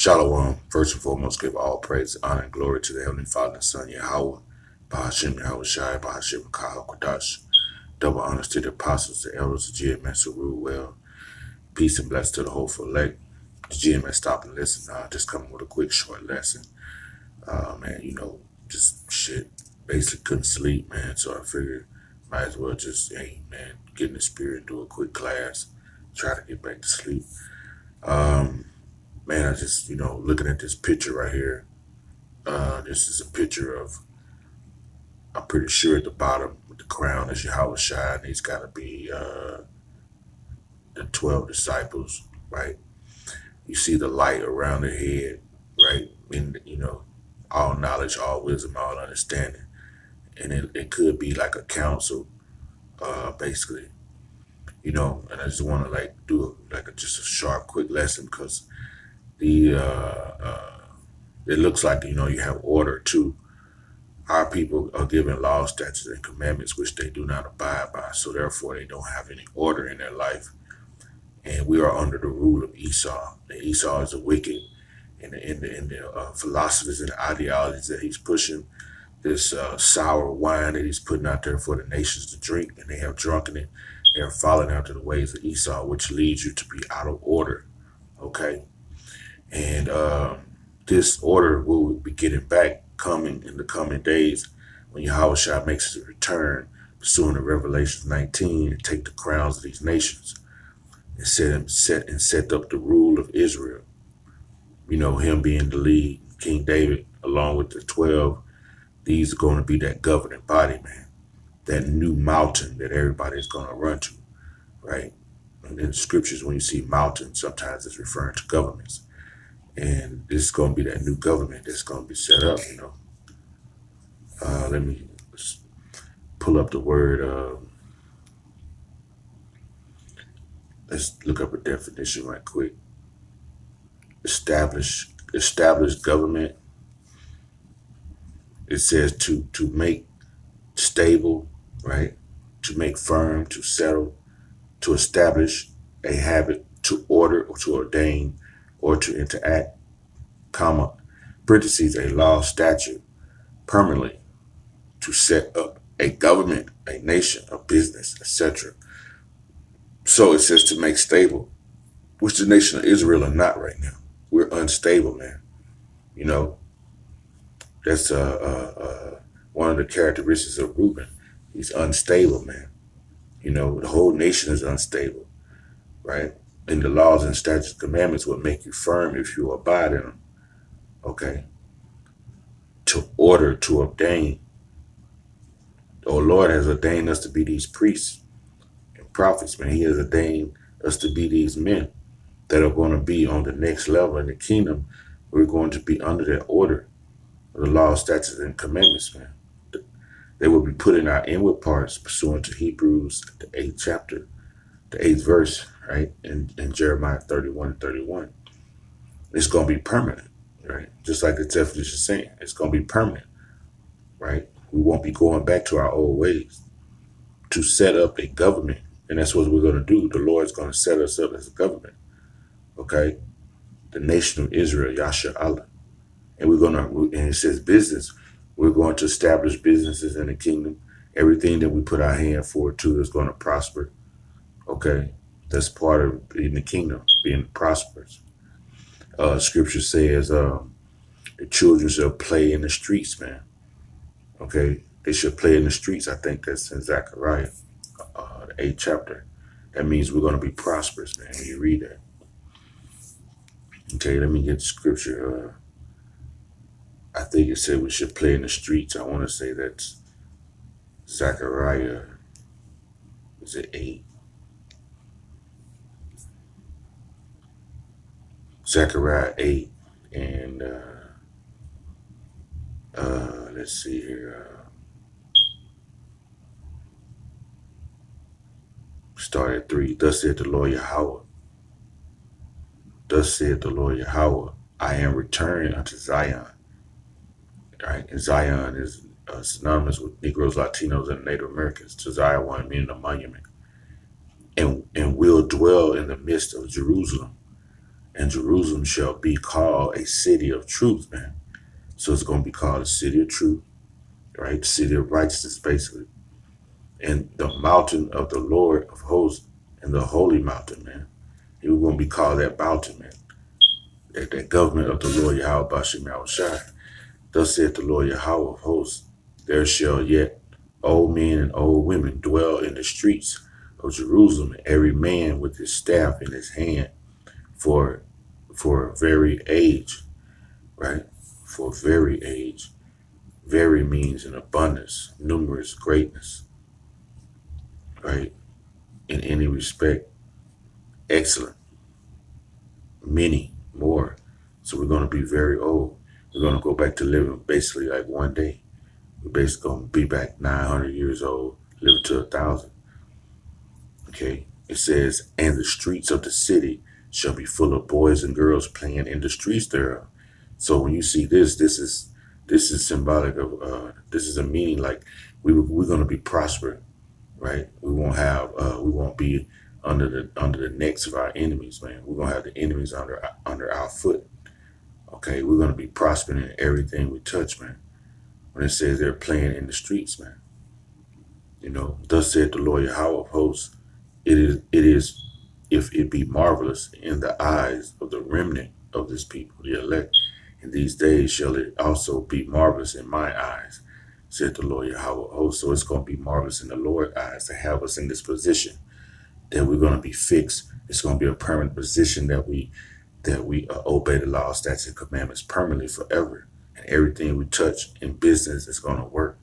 Shalom. First and foremost, give all praise, honor, and glory to the Heavenly Father and Son, Yahweh, Bahashim Yahweh Shai, Bahashim Kahal Kodash. Double honors to the apostles, the elders, the GMS who rule well. Peace and blessings to the hopeful elect. The GMS stop and listen. Just coming with a quick, short lesson. Man, just shit. Basically couldn't sleep, man. So I figured might as well just, hey, man, get in the spirit and do a quick class. Try to get back to sleep. Man, I just, looking at this picture right here. This is a picture of, I'm pretty sure at the bottom with the crown is Yahweh Shai, and he's got to be the 12 disciples, right? You see the light around their head, right? And, all knowledge, all wisdom, all understanding. And it could be like a council, basically, and I just want to do just a sharp, quick lesson because it looks like, you have order too. Our people are given laws, statutes, and commandments which they do not abide by. So therefore, they don't have any order in their life. And we are under the rule of Esau. And Esau is a wicked, and the philosophies and the ideologies that he's pushing, this sour wine that he's putting out there for the nations to drink, and they have drunken it. They are falling after the ways of Esau, which leads you to be out of order. Okay. And this order will be getting back coming in the coming days when Yahweh Shai makes his return, pursuing the Revelation 19, and take the crowns of these nations and set up the rule of Israel. Him being the lead, King David, along with the 12, these are going to be that governing body, man. That new mountain that everybody's going to run to, right? And in the scriptures, when you see mountains, sometimes it's referring to governments. And this is going to be that new government that's going to be set up, Let me pull up the word. Let's look up a definition right quick. Established government. It says to make stable, right? To make firm, to settle, to establish a habit, to order or to ordain, or to interact, comma, parentheses, a law, statute, permanently, to set up a government, a nation, a business, etc. So it says to make stable, which the nation of Israel are not right now. We're unstable, man. That's one of the characteristics of Reuben. He's unstable, man. The whole nation is unstable, right? And the laws and statutes and commandments will make you firm if you abide in them. Okay. To order, to ordain. The Lord has ordained us to be these priests and prophets, man. He has ordained us to be these men that are going to be on the next level in the kingdom. We're going to be under that order of the law, statutes, and commandments, man. They will be put in our inward parts pursuant to Hebrews, the 8th chapter, the 8th verse, right? In Jeremiah 31 and 31. It's going to be permanent, right? Just like the definition is saying, it's going to be permanent, right? We won't be going back to our old ways to set up a government. And that's what we're going to do. The Lord's going to set us up as a government, okay? The nation of Israel, Yasha Allah. And and it says business. We're going to establish businesses in the kingdom. Everything that we put our hand forward to is going to prosper. Okay. That's part of being the kingdom, being prosperous. Scripture says the children shall play in the streets, man. Okay. They should play in the streets. I think that's in Zechariah, the 8th chapter. That means we're going to be prosperous, man, when you read that. Okay, let me get the scripture. I think it said we should play in the streets. I want to say that's Zechariah. Is it 8? Zechariah 8. And let's see here. Start at 3. Thus said the Lord Yahweh. Thus said the Lord Yahweh, I am returning unto Zion. Right? And Zion is synonymous with Negroes, Latinos, and Native Americans. To Zion meaning a monument. And will dwell in the midst of Jerusalem. and Jerusalem shall be called a city of truth, man. So it's going to be called a city of truth, right? City of righteousness, basically. And the mountain of the Lord of hosts, and the holy mountain, man. It was going to be called that mountain, man. That government of the Lord Yahweh Bashim Yahushai. Thus saith the Lord Yahweh of hosts, there shall yet old men and old women dwell in the streets of Jerusalem, every man with his staff in his hand, for very age, right? For very age. Very means in abundance, numerous, greatness, right? In any respect, excellent, many, more. So we're going to be very old. We're going to go back to living basically like one day. We're basically going to be back 900 years old, living to 1,000. Okay. It says, and the streets of the city shall be full of boys and girls playing in the streets thereof. So when you see this is symbolic of this is a meaning like we're going to be prospering, right? We won't be under the necks of our enemies, man. We're gonna have the enemies under our foot. Okay, we're gonna be prospering in everything we touch, man. When it says they're playing in the streets, man. You know, thus said the Lord Yahweh of hosts, it is if it be marvelous in the eyes of the remnant of this people, the elect, in these days shall it also be marvelous in my eyes, said the Lord Yahweh of hosts. So it's going to be marvelous in the Lord's eyes to have us in this position, that we're going to be fixed. It's going to be a permanent position that we obey the law, statutes, and commandments permanently forever. And everything we touch in business is going to work.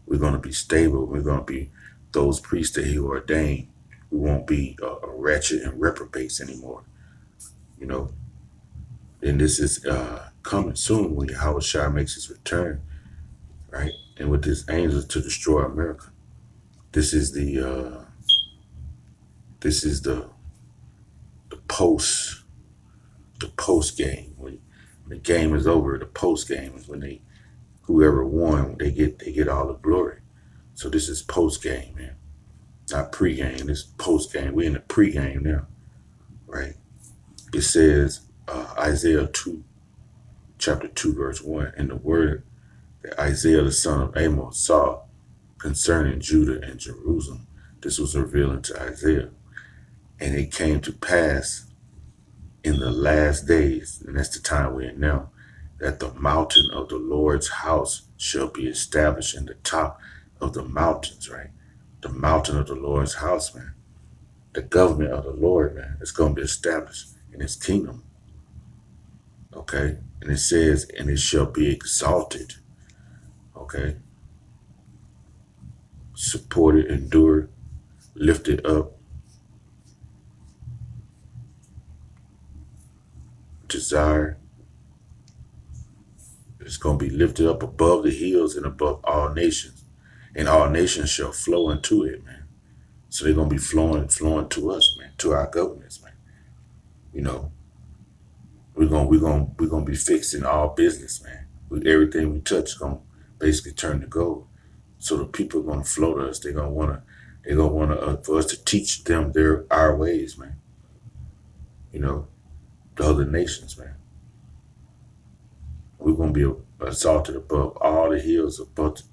We're going to be stable. We're going to be those priests that he ordained. We won't be wretched and reprobates anymore. You know, and this is coming soon when Yahweh Shai makes his return, right? And with his angels to destroy America. This is the post game. When the game is over, the post game is when whoever won, they get all the glory. So this is post game, man. Not pre-game, this post game. We're in the pre-game now, right? It says Isaiah 2, chapter 2, verse 1, and the word that Isaiah the son of Amos saw concerning Judah and Jerusalem. This was revealed to Isaiah. And it came to pass in the last days, and that's the time we're in now, that the mountain of the Lord's house shall be established in the top of the mountains, right? The mountain of the Lord's house, man. The government of the Lord, man, is going to be established in his kingdom. Okay? And it says, and it shall be exalted. Okay? Supported, endured, lifted up, desired. It's going to be lifted up above the hills and above all nations. And all nations shall flow into it, man. So they're going to be flowing to us, man, to our governments, man. You know, we're going to be fixing all business, man. Everything we touch is going to basically turn to gold. So the people are going to flow to us. They're going to want for us to teach them our ways, man. You know, the other nations, man. We're going to be exalted above all the hills, above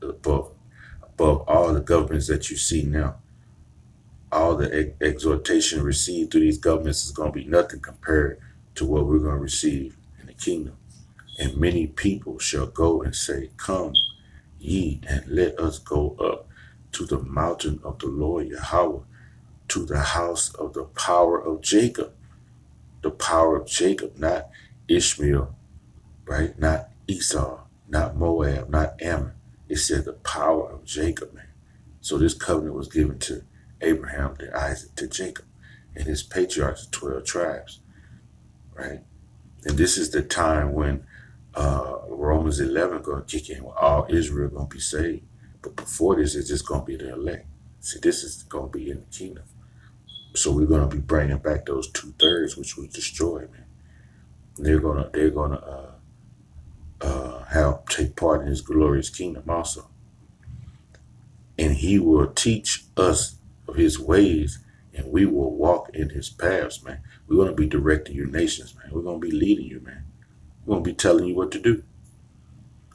all the governments that you see now. All the exhortation received through these governments is going to be nothing compared to what we're going to receive in the kingdom. And many people shall go and say, come ye, and let us go up to the mountain of the Lord Yahweh, to the house of the power of Jacob. The power of Jacob, not Ishmael, right? Not Esau, not Moab, not Ammon. It said the power of Jacob, man. So this covenant was given to Abraham, to Isaac, to Jacob, and his patriarchs, 12 tribes, right? And this is the time when Romans 11 going to kick in, when all Israel going to be saved. But before this, it's just going to be the elect. See, this is going to be in the kingdom. So we're going to be bringing back those 2/3 which we destroyed, man. They're gonna take part in his glorious kingdom also. And he will teach us of his ways, and we will walk in his paths, man. We're going to be directing your nations, man. We're going to be leading you, man. We're going to be telling you what to do.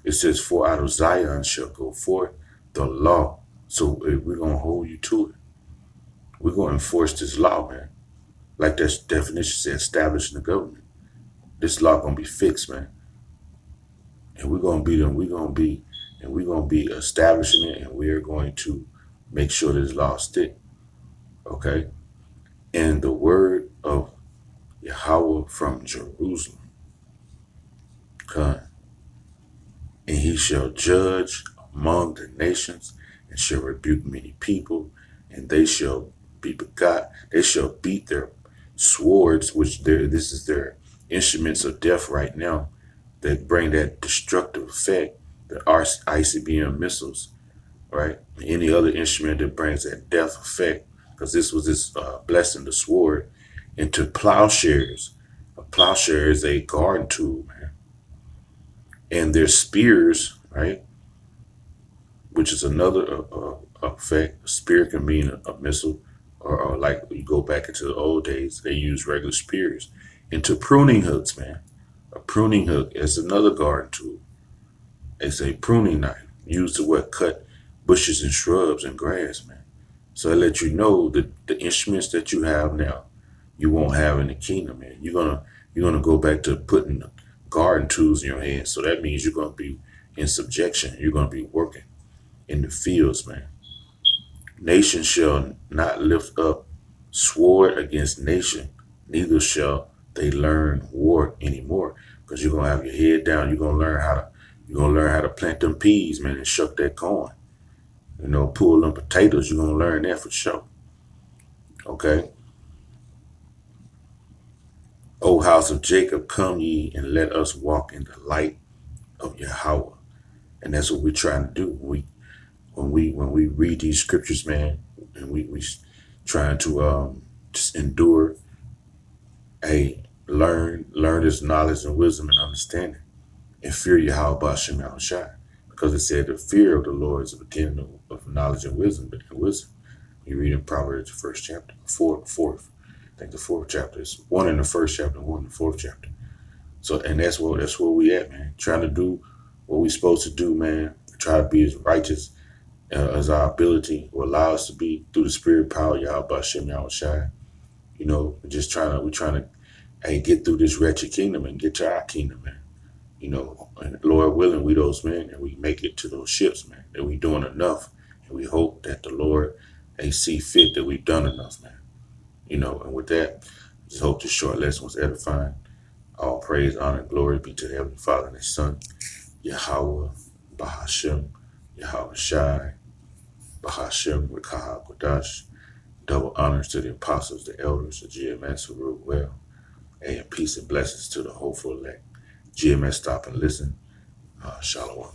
It says, for out of Zion shall go forth the law. So we're going to hold you to it. We're going to enforce this law, man. Like that definition says, establishing the government. This law going to be fixed, man. And we're going to be establishing it, and we're going to make sure this law stick. Okay? And the word of Yahweh from Jerusalem come, and he shall judge among the nations, and shall rebuke many people, and they shall be begot. They shall beat their swords, which this is their instruments of death right now, that bring that destructive effect, the ICBM missiles, right? Any other instrument that brings that death effect, because this was this blessing, the sword, into plowshares. A plowshare is a garden tool, man. And their spears, right? Which is another effect. A spear can mean a missile, or like you go back into the old days, they use regular spears. Into pruning hooks, man. A pruning hook is another garden tool. It's a pruning knife used to cut bushes and shrubs and grass, man. So I let you know that the instruments that you have now, you won't have in the kingdom, man. You're gonna go back to putting garden tools in your hands. So that means you're gonna be in subjection. You're gonna be working in the fields, man. Nation shall not lift up sword against nation, neither shall they learn war anymore. Because you're gonna have your head down. You're gonna learn how to plant them peas, man, and shuck that corn. Pull them potatoes. You're gonna learn that for sure. Okay. O house of Jacob, come ye and let us walk in the light of Yahweh. And that's what we're trying to do. When we read these scriptures, man, and we trying to just endure, learn this knowledge and wisdom and understanding, and fear Yahweh B'Shem Yahushai. Because it said the fear of the Lord is the beginning of knowledge and wisdom. You read in Proverbs, the first chapter, fourth. I think the fourth chapter is one in the first chapter, one in the fourth chapter. So, and that's where we at, man. Trying to do what we supposed to do, man. Try to be as righteous as our ability will allow us to be through the spirit power, Yahweh B'Shem Yahushai. We're trying to get through this wretched kingdom and get to our kingdom, man. And Lord willing, we those men, and we make it to those ships, man. That we doing enough, and we hope that the Lord see fit that we've done enough, man. And with that, I just hope this short lesson was edifying. All praise, honor, and glory be to the Heavenly Father and His Son, Yahweh B'Shem Yahushai, B'Shem Rekaha Kodash. Double honors to the apostles, the elders, the GMS who ruled well, and peace and blessings to the hopeful elect. GMS, stop and listen. Shalom.